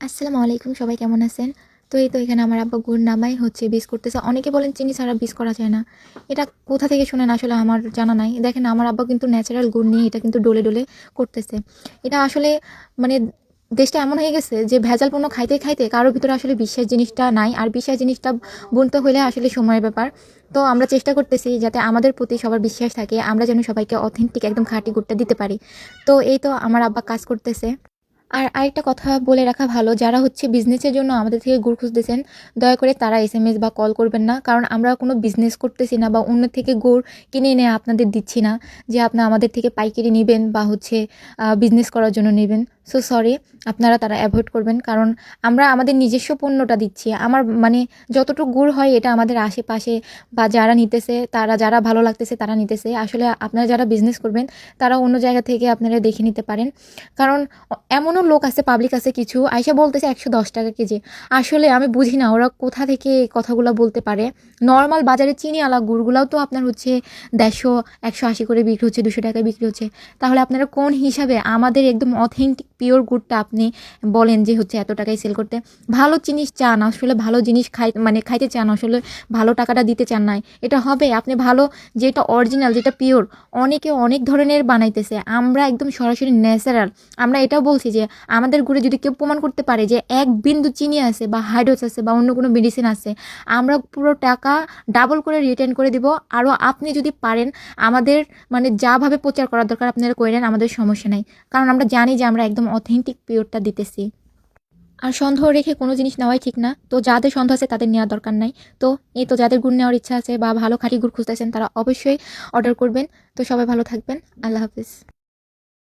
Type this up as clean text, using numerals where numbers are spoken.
আসসালামু আলাইকুম, সবাই কেমন আছেন? তো এই তো এখানে আমার আব্বা গুড় নামাই হচ্ছে বীজ করতেছে। অনেকে বলেন চিনি ছাড়া বীজ করা যায় না। এটা কোথা থেকে শুনেন আসলে আমার জানা নাই। দেখেন আমার আব্বা কিন্তু ন্যাচারাল গুড় নিয়ে এটা কিন্তু ডলে, ডলে করতেছে। এটা আসলে মানে দেশটা এমন হয়ে গেছে যে ভেজাল পণ্য খাইতে, খাইতে কারো ভিতরে আসলে বিশ্বাস জিনিসটা নাই। আর বিশ্বাস জিনিসটা বুনতে হলে আসলে সময়ের ব্যাপার। তো আমরা চেষ্টা করতেছি যাতে আমাদের প্রতি সবার বিশ্বাস থাকে। আমরা যেন সবাইকে অথেন্টিক একদম খাঁটি গুড়টা দিতে পারি। তো এই তো আমার আব্বা কাজ করতেছে। আর আরেকটা কথা বলে রাখা ভালো, যারা হচ্ছে বিজনেসের জন্য আমাদের থেকে গুড় খুঁজতেছেন, দয়া করে তারা এসএমএস বা কল করবেন না। কারণ আমরা কোনো বিজনেস করতেছি না বা অন্য থেকে গুড় কিনে এনে আপনাদের দিচ্ছি না যে আপনি আমাদের থেকে পাইকারি নেবেন বা হচ্ছে বিজনেস করার জন্য নেবেন। সো সরি, আপনারা তারা অ্যাভয়েড করবেন। কারণ আমরা আমাদের নিজস্ব পণ্যটা দিচ্ছি। আমার মানে যতটুকু গুড় হয় এটা আমাদের আশেপাশে বা যারা নিতেছে, তারা যারা ভালো লাগতেছে তারা নিতেছে। আসলে আপনারা যারা বিজনেস করবেন তারা অন্য জায়গা থেকে আপনারা দেখে নিতে পারেন। কারণ এমনও লোক আছে, পাবলিক আছে কিছু আইসা বলতেছে 110 টাকা কেজি। আসলে আমি বুঝি না ওরা কোথা থেকে এই কথাগুলো বলতে পারে। নর্মাল বাজারে চিনি আলা গুড়গুলাও তো আপনার হচ্ছে 150 180 করে বিক্রি হচ্ছে, 200 টাকায় বিক্রি হচ্ছে। তাহলে আপনারা কোন হিসাবে আমাদের একদম অথেন্টিক পিওর গুড়টা আপনি বলেন যে হচ্ছে এত টাকায় সেল করতে? ভালো জিনিস চান আসলে, ভালো জিনিস খাইতে চান আসলে, ভালো টাকাটা দিতে চান নাই, এটা হবে? আপনি ভালো, যেটা অরিজিনাল, যেটা পিওর, অনেকে অনেক ধরনের বানাইতেছে, আমরা একদম সরাসরি ন্যাচারাল। আমরা এটাও বলছি যে আমাদের গুড়ে যদি কেউ প্রমাণ করতে পারে যে এক বিন্দু চিনি আছে বা হাইড্রোস আছে বা অন্য কোনো মেডিসিন আছে, আমরা পুরো টাকা ডাবল করে রিটার্ন করে দিব। আরও আপনি যদি পারেন আমাদের মানে যাভাবে প্রচার করার দরকার আপনারা করেন, আমাদের সমস্যা নাই। কারণ আমরা জানি যে আমরা একদম অথেন্টিক পিওরটা দিতেছি। আর সন্দেহ রেখে কোনো জিনিস নেওয়াই ঠিক না। তো যাদের সন্দেহ আছে তাদের নেওয়ার দরকার নাই। তো এই তো যাদের গুড় নেওয়ার ইচ্ছা আছে বা ভালো খাঁটি গুড় খুঁজতেছেন তারা অবশ্যই অর্ডার করবেন। তো সবাই ভালো থাকবেন। আল্লাহ হাফিজ।